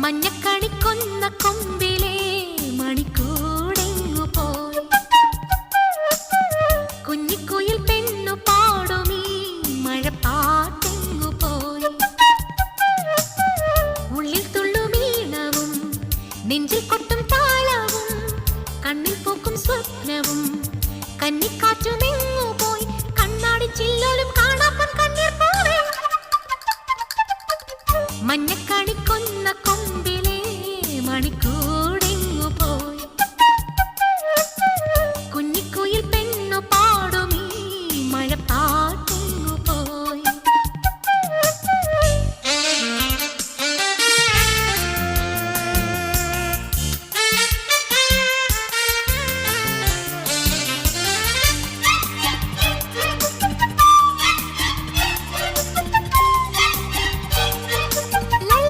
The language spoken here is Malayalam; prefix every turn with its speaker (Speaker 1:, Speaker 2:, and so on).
Speaker 1: മഞ്ഞക്കണിക്കൊന്ന കൊമ്പിലെ മണിക്കൂടെങ്ങു പോയി കുഞ്ഞിക്കുയിൽ പെണ്ണു പാടുമീ മഴപ്പാട്ടെങ്ങു പോയി ഉള്ളിൽ തുള്ളുമീണവും നെഞ്ചിൽ കൊട്ടും താളവും കണ്ണിൽ പൂക്കും സ്വപ്നവും കന്നിക്കാറ്റുമെങ്ങു പോയി കണ്ണാടി ചില്ലോലും കാണാപ്പൻ കണ്ണീർ പോവേ മഞ്ഞക്കണി